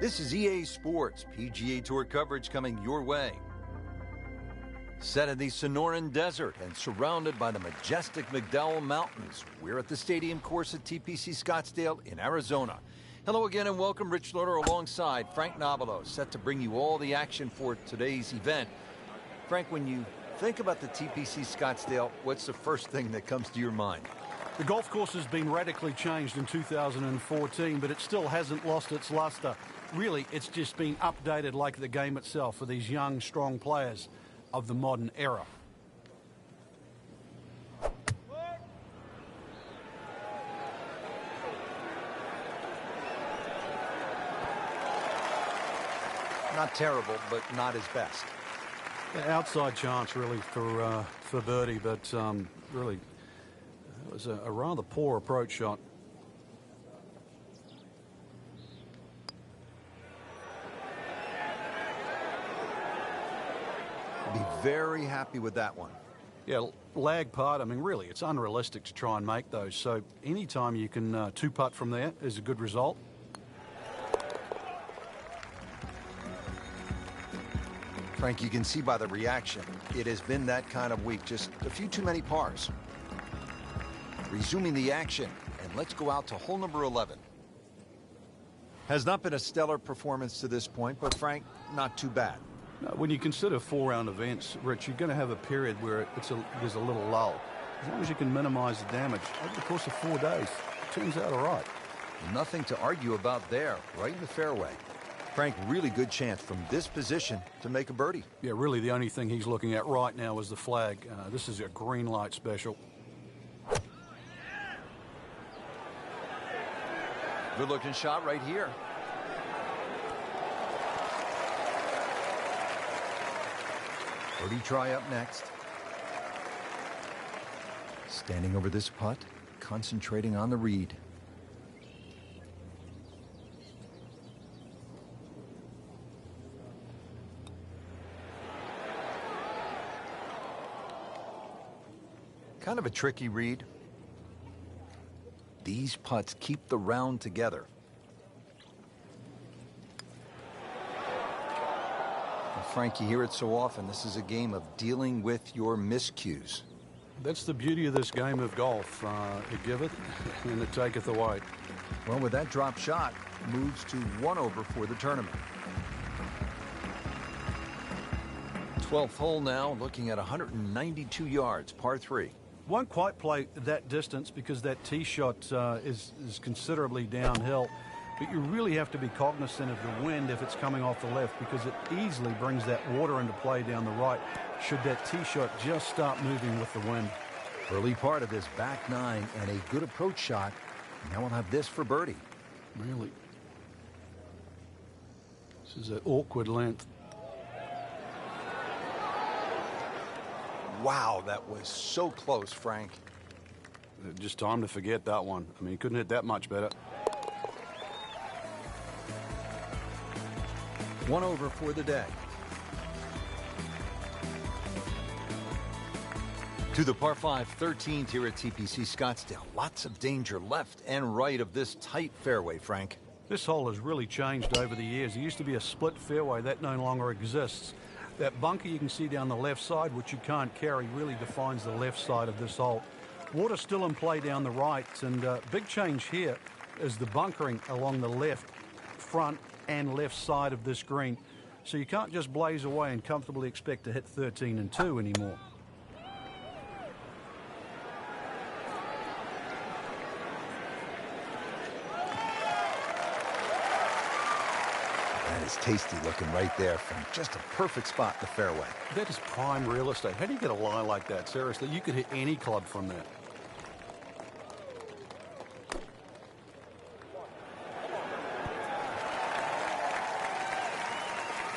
This is EA Sports PGA Tour coverage coming your way. Set in the Sonoran Desert and surrounded by the majestic McDowell Mountains, we're at the stadium course at TPC Scottsdale in Arizona. Hello again and welcome. Rich Loader alongside Frank Nobilo, set to bring you all the action for today's event. Frank, when you think about the TPC Scottsdale, what's the first thing that comes to your mind? The golf course has been radically changed in 2014, but it still hasn't lost its luster. Really, it's just been updated like the game itself for these young, strong players of the modern era. Not terrible, but not his best. The outside chance, really, for birdie, but really, it was a rather poor approach shot. Be very happy with that one. Yeah, lag putt. I mean, really, it's unrealistic to try and make those. So anytime you can two-putt from there is a good result. Frank, you can see by the reaction, it has been that kind of week. Just a few too many pars. Resuming the action, and let's go out to hole number 11. Has not been a stellar performance to this point, but Frank, not too bad. When you consider 4-round events, Rich, you're going to have a period where there's a little lull. As long as you can minimize the damage over the course of 4 days, it turns out all right. Nothing to argue about there, right in the fairway. Frank, really good chance from this position to make a birdie. Yeah, really the only thing he's looking at right now is the flag. This is a green light special. Good looking shot right here. Birdie try up next. Standing over this putt, concentrating on the read. Kind of a tricky read. These putts keep the round together. Well, Frank, you hear it so often. This is a game of dealing with your miscues. That's the beauty of this game of golf. It giveth and it taketh away. Well, with that drop shot, moves to 1 over for the tournament. 12th hole now, looking at 192 yards, par 3. Won't quite play that distance because that tee shot is considerably downhill. But you really have to be cognizant of the wind if it's coming off the left, because it easily brings that water into play down the right should that tee shot just start moving with the wind. Early part of this back 9 and a good approach shot. Now we'll have this for birdie. Really. This is an awkward length. Wow, that was so close, Frank. Just time to forget that one. I mean, he couldn't hit that much better. 1 over for the day. To the par 5 13th here at TPC Scottsdale. Lots of danger left and right of this tight fairway, Frank. This hole has really changed over the years. There used to be a split fairway. That no longer exists. That bunker you can see down the left side, which you can't carry, really defines the left side of this hole. Water still in play down the right, and big change here is the bunkering along the left, front, and left side of this green. So you can't just blaze away and comfortably expect to hit 13 and 2 anymore. That is tasty looking right there from just a perfect spot in the fairway. That is prime real estate. How do you get a lie like that? Seriously, you could hit any club from that.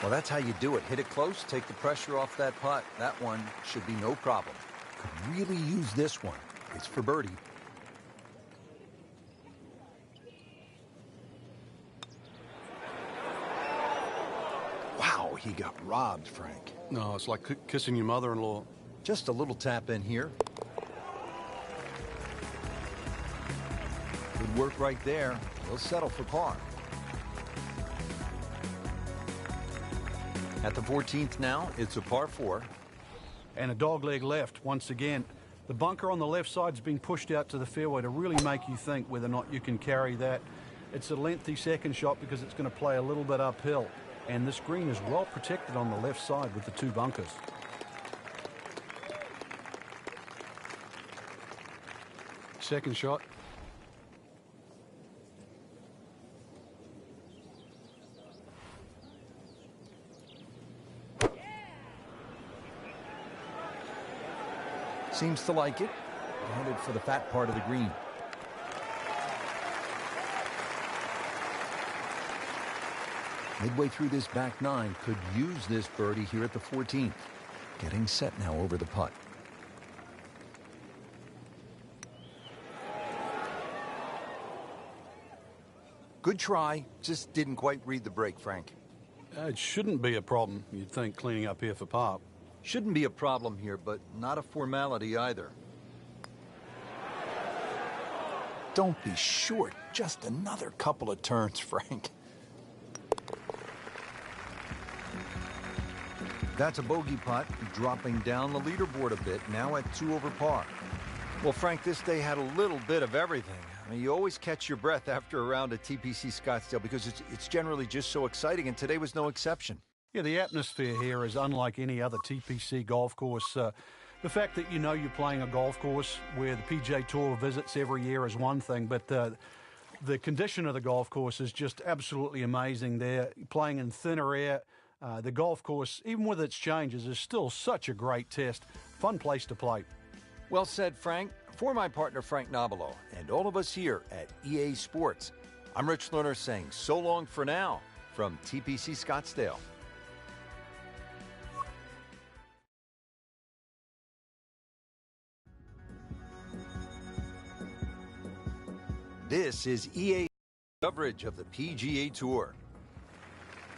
Well, that's how you do it. Hit it close, take the pressure off that putt. That one should be no problem. Could really use this one. It's for birdie. Wow, he got robbed, Frank. No, it's like kissing your mother-in-law. Just a little tap in here. Good Good work right there. He'll settle for par. At the 14th now, it's a par 4. And a dogleg left once again. The bunker on the left side's been pushed out to the fairway to really make you think whether or not you can carry that. It's a lengthy second shot because it's going to play a little bit uphill. And this green is well protected on the left side with the 2 bunkers. Second shot. Seems to like it. Headed for the fat part of the green. Midway through this back 9, could use this birdie here at the 14th. Getting set now over the putt. Good try, just didn't quite read the break, Frank. It shouldn't be a problem, you'd think, cleaning up here for par. Shouldn't be a problem here, but not a formality either. Don't be short. Just another couple of turns, Frank. That's a bogey putt, dropping down the leaderboard a bit, now at 2 over par. Well, Frank, this day had a little bit of everything. I mean, you always catch your breath after a round at TPC Scottsdale because it's generally just so exciting, and today was no exception. Yeah, the atmosphere here is unlike any other TPC golf course. The fact that you know you're playing a golf course where the PGA Tour visits every year is one thing, but the condition of the golf course is just absolutely amazing there. Playing in thinner air, the golf course, even with its changes, is still such a great test. Fun place to play. Well said, Frank. For my partner, Frank Nobilo, and all of us here at EA Sports, I'm Rich Lerner saying so long for now from TPC Scottsdale. This is EA coverage of the PGA Tour.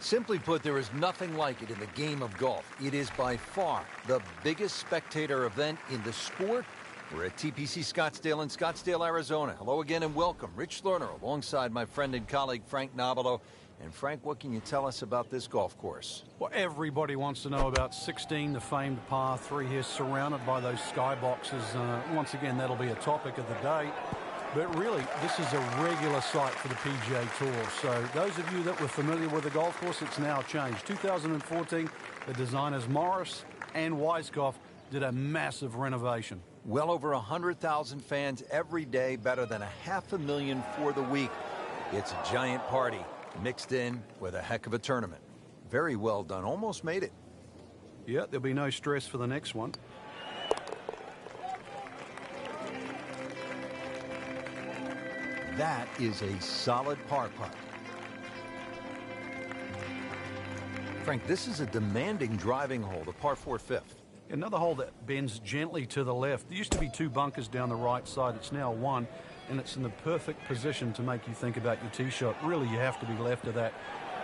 Simply put, there is nothing like it in the game of golf. It is by far the biggest spectator event in the sport. We're at TPC Scottsdale in Scottsdale, Arizona. Hello again and welcome. Rich Lerner alongside my friend and colleague Frank Nobilo. And Frank, what can you tell us about this golf course? Well, everybody wants to know about 16, the famed par 3 here, surrounded by those skyboxes. Once again, that'll be a topic of the day. But really, this is a regular sight for the PGA Tour. So those of you that were familiar with the golf course, it's now changed. 2014, the designers Morris and Weiskopf did a massive renovation. Well over 100,000 fans every day, better than 500,000 for the week. It's a giant party mixed in with a heck of a tournament. Very well done. Almost made it. Yeah, there'll be no stress for the next one. That is a solid par putt. Frank, this is a demanding driving hole, the par 4 fifth. Another hole that bends gently to the left. There used to be 2 bunkers down the right side. It's now 1, and it's in the perfect position to make you think about your tee shot. Really, you have to be left of that.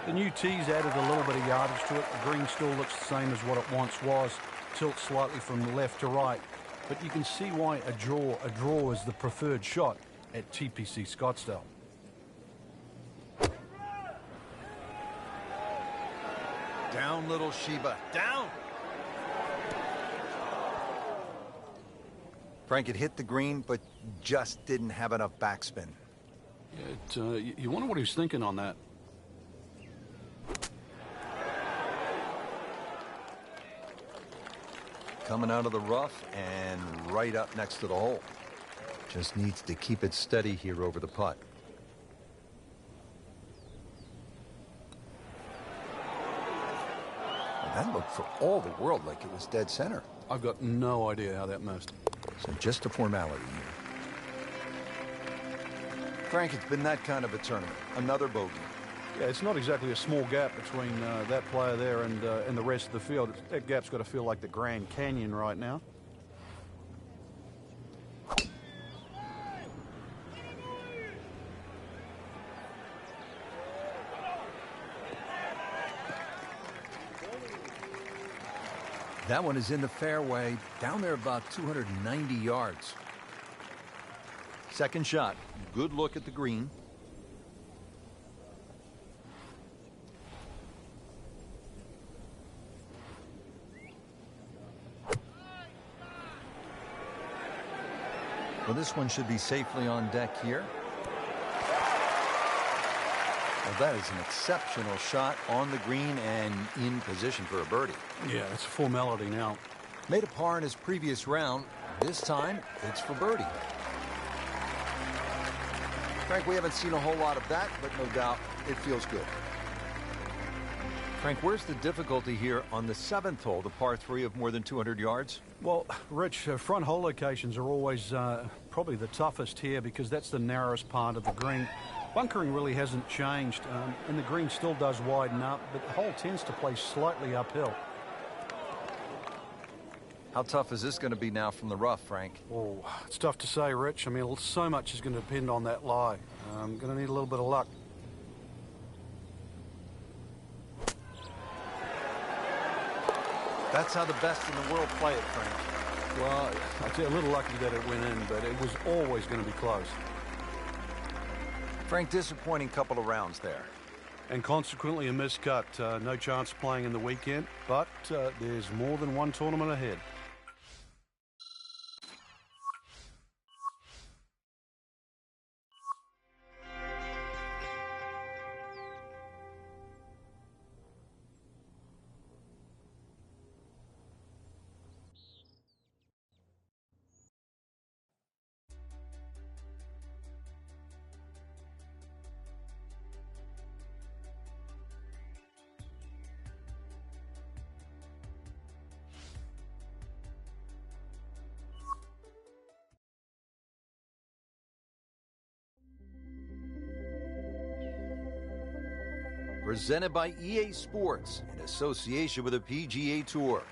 The new tees added a little bit of yardage to it. The green still looks the same as what it once was. Tilt slightly from left to right. But you can see why a draw is the preferred shot at TPC Scottsdale. Down, little Sheba, down! Frank, it hit the green, but just didn't have enough backspin. You wonder what he was thinking on that. Coming out of the rough and right up next to the hole. Just needs to keep it steady here over the putt. Well, that looked for all the world like it was dead center. I've got no idea how that missed. So just a formality here. Frank, it's been that kind of a tournament. Another bogey. Yeah, it's not exactly a small gap between that player there and the rest of the field. That gap's got to feel like the Grand Canyon right now. That one is in the fairway, down there about 290 yards. Second shot. Good look at the green. Well, this one should be safely on deck here. Well, that is an exceptional shot on the green and in position for a birdie. Yeah, it's a formality now. Made a par in his previous round. This time, it's for birdie. Frank, we haven't seen a whole lot of that, but no doubt it feels good. Frank, where's the difficulty here on the 7th hole, the par 3 of more than 200 yards? Well, Rich, front hole locations are always probably the toughest here because that's the narrowest part of the green. Bunkering really hasn't changed, and the green still does widen up, but the hole tends to play slightly uphill. How tough is this going to be now from the rough, Frank? Oh, it's tough to say, Rich. I mean, so much is going to depend on that lie. I'm going to need a little bit of luck. That's how the best in the world play it, Frank. Well, I'll tell you, a little lucky that it went in, but it was always going to be close. Frank, disappointing couple of rounds there. And consequently a miscut. No chance of playing in the weekend, but there's more than one tournament ahead. Presented by EA Sports in association with the PGA Tour.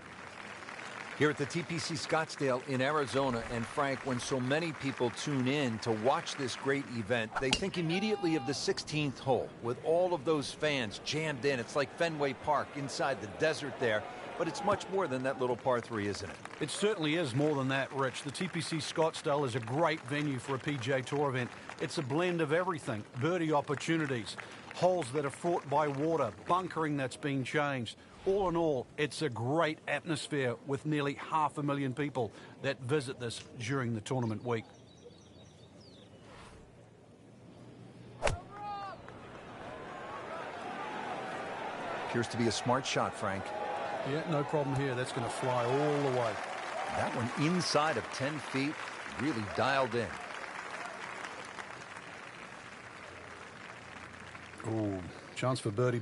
Here at the TPC Scottsdale in Arizona, and Frank, when so many people tune in to watch this great event, they think immediately of the 16th hole with all of those fans jammed in. It's like Fenway Park inside the desert there, but it's much more than that little par 3, isn't it? It certainly is more than that, Rich. The TPC Scottsdale is a great venue for a PGA Tour event. It's a blend of everything: birdie opportunities, holes that are fraught by water, bunkering that's been changed. All in all, it's a great atmosphere with nearly 500,000 people that visit this during the tournament week. Appears to be a smart shot, Frank. Yeah, no problem here. That's going to fly all the way. That one inside of 10 feet, really dialed in. Ooh, chance for birdie. A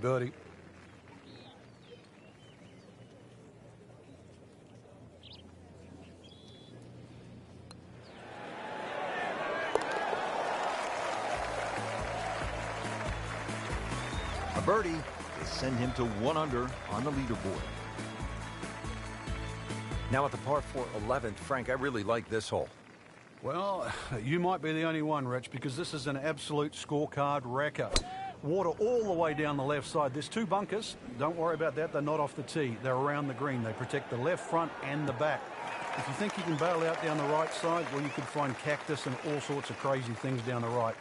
birdie will send him to 1 under on the leaderboard. Now at the par 4 11th, Frank, I really like this hole. Well, you might be the only one, Rich, because this is an absolute scorecard wrecker. Water all the way down the left side. There's 2 bunkers. Don't worry about that. They're not off the tee. They're around the green. They protect the left front and the back. If you think you can bail out down the right side, well, you could find cactus and all sorts of crazy things down the right.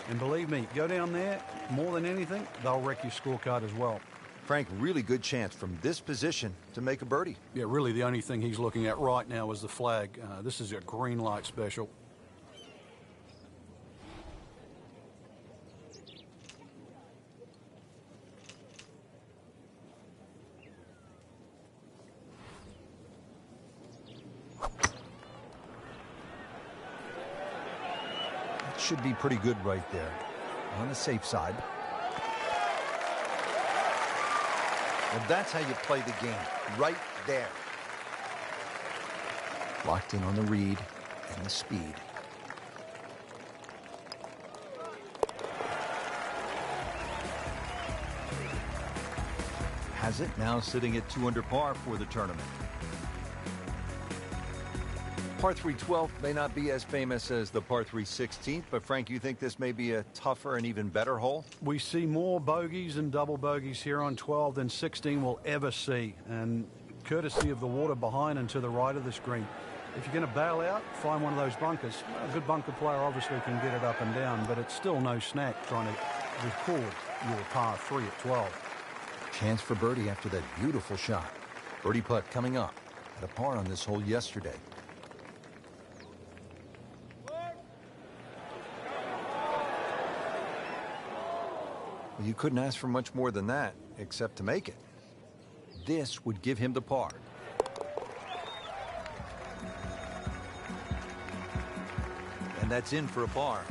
And believe me, go down there, more than anything, they'll wreck your scorecard as well. Frank, really good chance from this position to make a birdie. Yeah, really the only thing he's looking at right now is the flag. This is a green light special. Should be pretty good right there. On the safe side. Well, that's how you play the game. Right there. Locked in on the read and the speed. Has it now sitting at 2 under par for the tournament. Par 3 12th may not be as famous as the par 3 16th, but Frank, you think this may be a tougher and even better hole? We see more bogeys and double bogeys here on 12 than 16 will ever see, and courtesy of the water behind and to the right of this green. If you're going to bail out, find one of those bunkers. A good bunker player obviously can get it up and down, but it's still no snack trying to record your par 3 at 12. Chance for birdie after that beautiful shot. Birdie putt coming up. Had a par on this hole yesterday. Well, you couldn't ask for much more than that, except to make it. This would give him the par. And that's in for a par.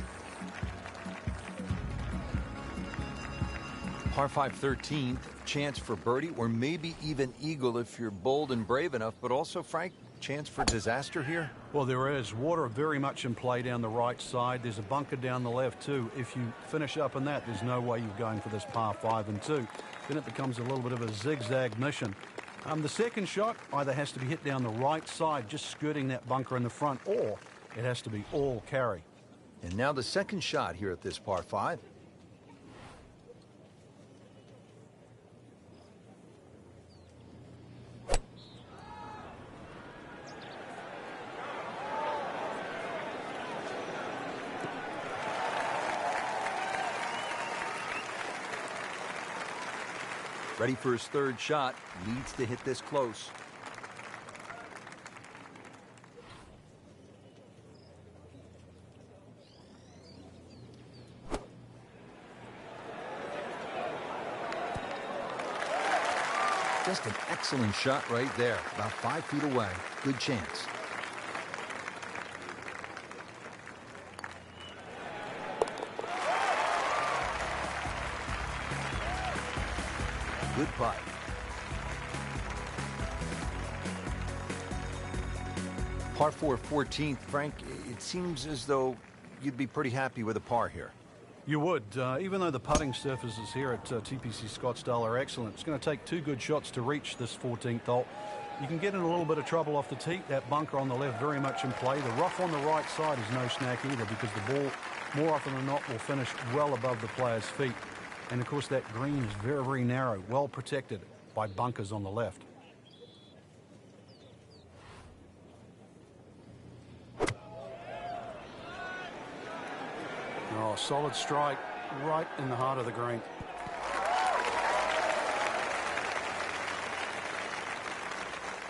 Par 5 13th, chance for birdie, or maybe even eagle if you're bold and brave enough, but also, Frank, chance for disaster here? Well, there is. Water very much in play down the right side. There's a bunker down the left, too. If you finish up in that, there's no way you're going for this par 5 and 2. Then it becomes a little bit of a zigzag mission. The second shot either has to be hit down the right side, just skirting that bunker in the front, or it has to be all carry. And now the second shot here at this par 5. Ready for his third shot. Needs to hit this close. Just an excellent shot right there. About 5 feet away. Good chance. Good putt. Par 4 14th, Frank, it seems as though you'd be pretty happy with a par here. You would, even though the putting surfaces here at TPC Scottsdale are excellent. It's going to take 2 good shots to reach this 14th hole. You can get in a little bit of trouble off the tee. That bunker on the left very much in play. The rough on the right side is no snack either, because the ball, more often than not, will finish well above the player's feet. And, of course, that green is very, very narrow, well protected by bunkers on the left. Oh, solid strike right in the heart of the green.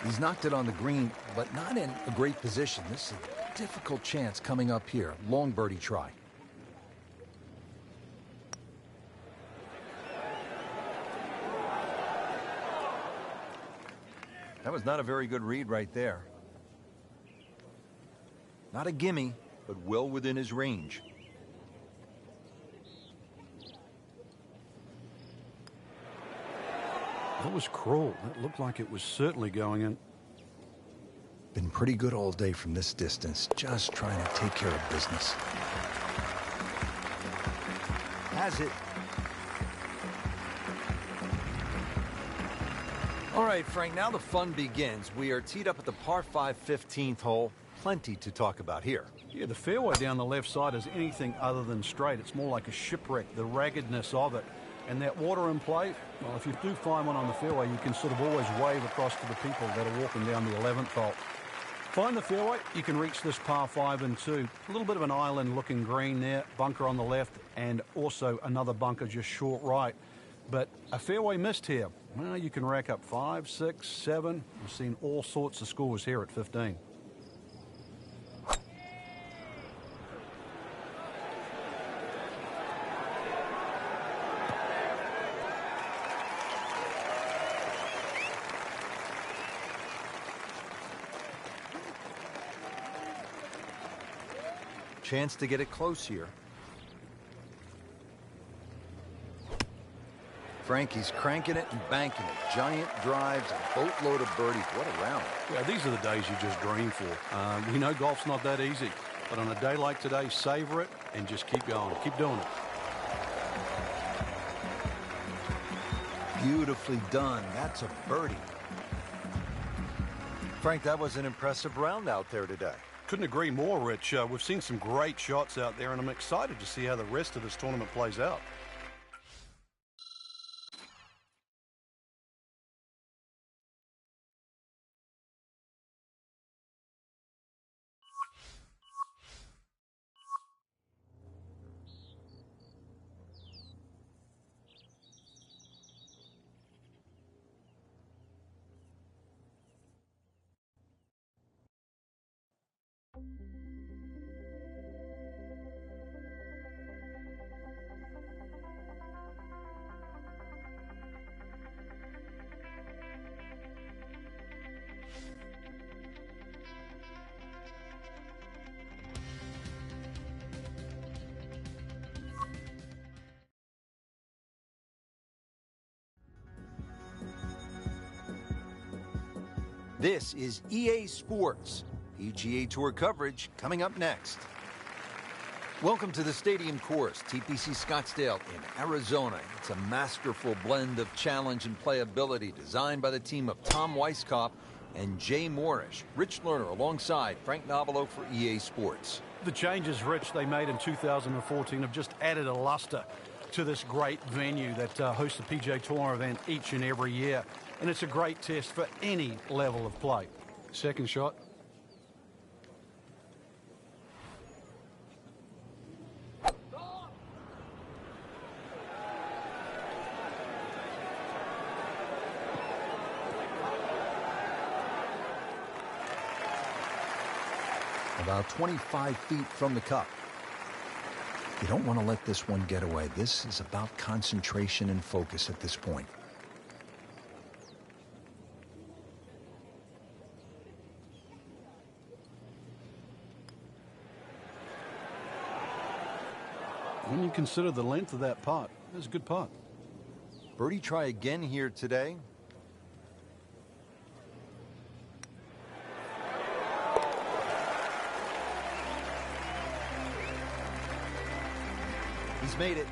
He's knocked it on the green, but not in a great position. This is a difficult chance coming up here. Long birdie try. That was not a very good read right there. Not a gimme, but well within his range. That was cruel. That looked like it was certainly going in. Been pretty good all day from this distance, just trying to take care of business. Has it. All right, Frank, now the fun begins. We are teed up at the par 5 15th hole. Plenty to talk about here. Yeah, the fairway down the left side is anything other than straight. It's more like a shipwreck, the raggedness of it. And that water in play, well, if you do find one on the fairway, you can sort of always wave across to the people that are walking down the 11th hole. Find the fairway, you can reach this par 5 and 2. A little bit of an island-looking green there, bunker on the left, and also another bunker just short right. But a fairway missed here. Well, you can rack up 5, 6, 7. We've seen all sorts of scores here at 15. Chance to get it close here. Frankie's cranking it and banking it. Giant drives, a boatload of birdies. What a round. Yeah, these are the days you just dream for. We know golf's not that easy, but on a day like today, savor it and just keep going. Keep doing it. Beautifully done. That's a birdie. Frank, that was an impressive round out there today. Couldn't agree more, Rich. We've seen some great shots out there, and I'm excited to see how the rest of this tournament plays out. This is EA Sports. PGA Tour coverage coming up next. Welcome to the Stadium Course, TPC Scottsdale in Arizona. It's a masterful blend of challenge and playability designed by the team of Tom Weisskopf and Jay Morrish. Rich Lerner alongside Frank Novelo for EA Sports. The changes, Rich, they made in 2014 have just added a luster to this great venue that hosts the PGA Tour event each and every year. And it's a great test for any level of play. Second shot. About 25 feet from the cup. You don't want to let this one get away. This is about concentration and focus at this point. When you consider the length of that putt, it's a good putt. Birdie try again here today. He's made it.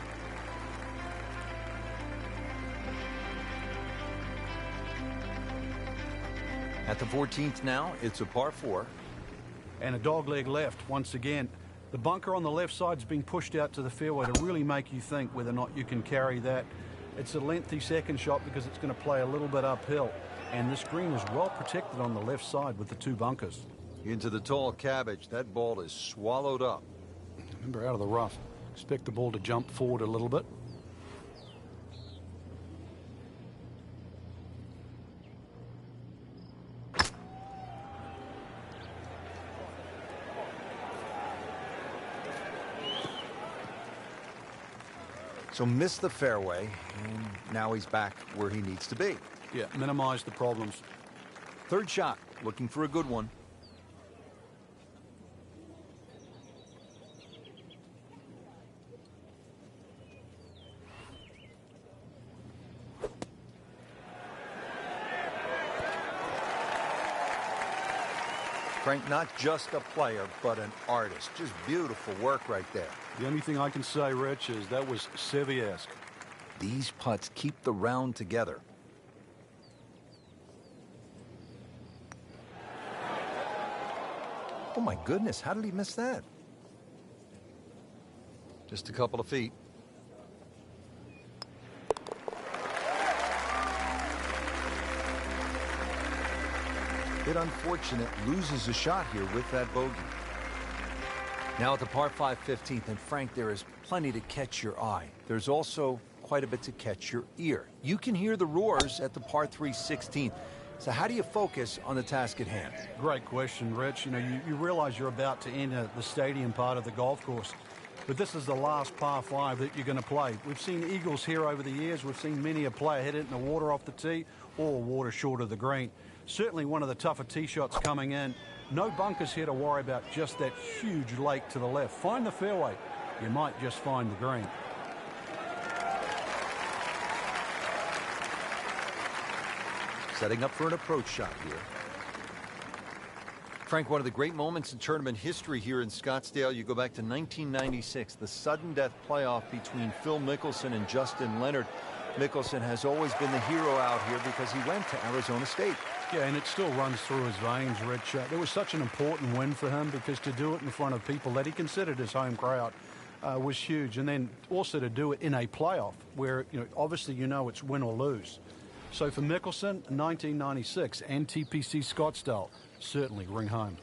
At the 14th now, it's a par 4. And a dogleg left once again. The bunker on the left side's being pushed out to the fairway to really make you think whether or not you can carry that. It's a lengthy second shot because it's going to play a little bit uphill. And this green is well protected on the left side with the 2 bunkers. Into the tall cabbage. That ball is swallowed up. Remember, out of the rough. Expect the ball to jump forward a little bit. So missed the fairway, and now he's back where he needs to be. Yeah, minimize the problems. Third shot, looking for a good one. Frank, not just a player, but an artist. Just beautiful work right there. The only thing I can say, Rich, is that was Seve-esque. These putts keep the round together. Oh my goodness, how did he miss that? Just a couple of feet. Bit unfortunate, loses a shot here with that bogey. Now at the par 5 15th, and Frank, there is plenty to catch your eye. There's also quite a bit to catch your ear. You can hear the roars at the par 3 16th. So how do you focus on the task at hand? Great question, Rich. You know, you realize you're about to enter the stadium part of the golf course. But this is the last par 5 that you're going to play. We've seen eagles here over the years. We've seen many a player hit it in the water off the tee or water short of the green. Certainly one of the tougher tee shots coming in. No bunkers here to worry about, just that huge lake to the left. Find the fairway. You might just find the green. Setting up for an approach shot here. Frank, one of the great moments in tournament history here in Scottsdale. You go back to 1996, the sudden death playoff between Phil Mickelson and Justin Leonard. Mickelson has always been the hero out here because he went to Arizona State. Yeah, and it still runs through his veins, Rich. It was such an important win for him because to do it in front of people that he considered his home crowd was huge. And then also to do it in a playoff where, you know, obviously it's win or lose. So for Mickelson, 1996 and TPC Scottsdale certainly ring home.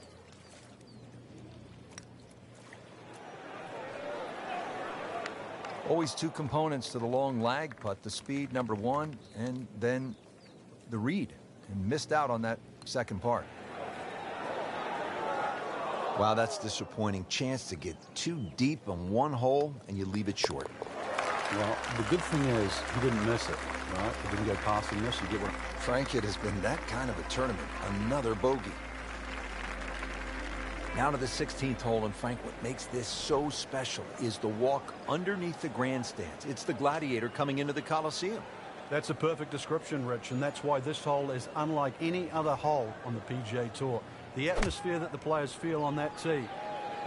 Always 2 components to the long lag putt, the speed, number 1, and then the read. And missed out on that second part. Wow, that's disappointing. Chance to get too deep on one hole, and you leave it short. Well, the good thing is he didn't miss it, right? He didn't go past and miss. You get one. Frank, it has been that kind of a tournament. Another bogey. Now to the 16th hole, and Frank, what makes this so special is the walk underneath the grandstands. It's the Gladiator coming into the Coliseum. That's a perfect description, Rich, and that's why this hole is unlike any other hole on the PGA Tour. The atmosphere that the players feel on that tee,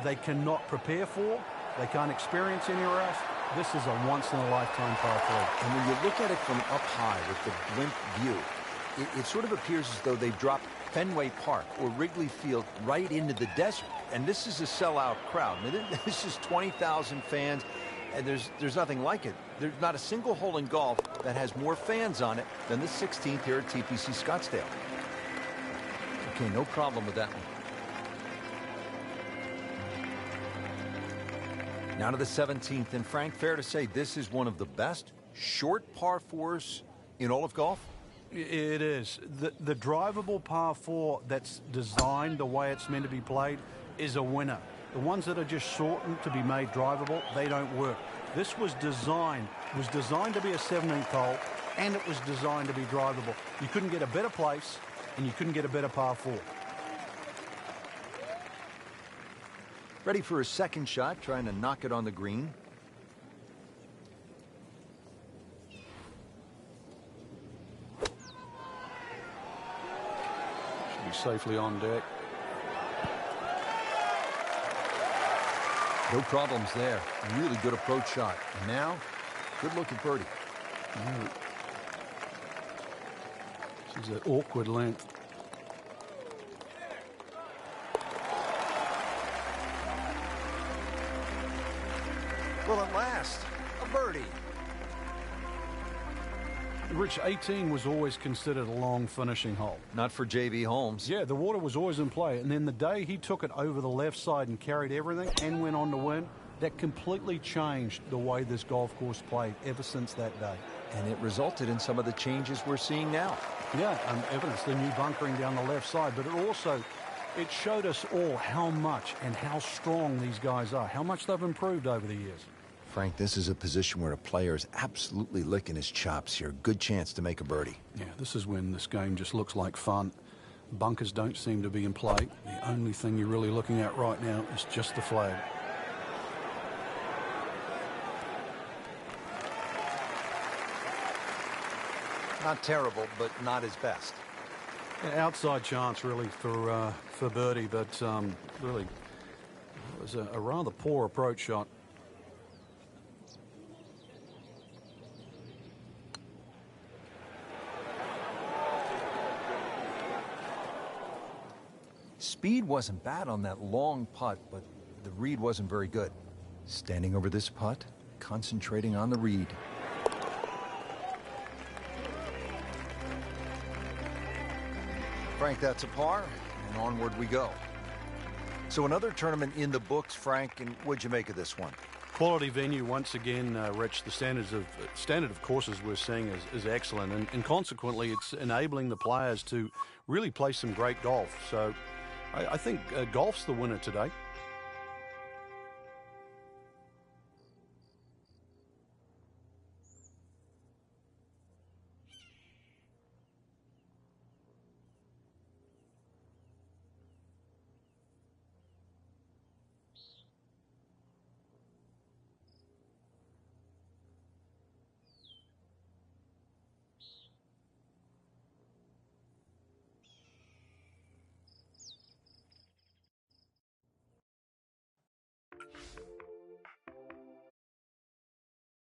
they cannot prepare for, they can't experience anywhere else. This is a once-in-a-lifetime par 3. And when you look at it from up high with the blimp view, it sort of appears as though they've dropped Fenway Park or Wrigley Field right into the desert. And this is a sellout crowd. I mean, this is 20,000 fans. And there's nothing like it. There's not a single hole in golf that has more fans on it than the 16th here at TPC Scottsdale. Okay, no problem with that one. Now to the 17th, and Frank, fair to say this is one of the best short par 4s in all of golf? It is. The drivable par 4 that's designed the way it's meant to be played is a winner. The ones that are just shortened to be made drivable, they don't work. This was designed to be a 17th hole, and it was designed to be drivable. You couldn't get a better place, and you couldn't get a better par 4. Ready for a second shot, trying to knock it on the green. Should be safely on deck. No problems there. Really good approach shot. And now, good look at birdie. This is an awkward length. Well, at last, a birdie. Rich, 18 was always considered a long finishing hole. Not for J.B. Holmes. Yeah, the water was always in play. And then the day he took it over the left side and carried everything and went on to win, that completely changed the way this golf course played ever since that day. And it resulted in some of the changes we're seeing now. Yeah, evidence, the new bunkering down the left side. But it showed us all how much and how strong these guys are, how much they've improved over the years. Frank, this is a position where a player is absolutely licking his chops here. Good chance to make a birdie. Yeah, this is when this game just looks like fun. Bunkers don't seem to be in play. The only thing you're really looking at right now is just the flag. Not terrible, but not his best. Yeah, outside chance, really, for birdie, but really, it was a rather poor approach shot. Speed wasn't bad on that long putt, but the read wasn't very good. Standing over this putt, concentrating on the read. Frank, that's a par, and onward we go. So another tournament in the books, Frank, and what'd you make of this one? Quality venue once again, Rich. The standard of courses we're seeing is excellent, and consequently it's enabling the players to really play some great golf. So I think golf's the winner today.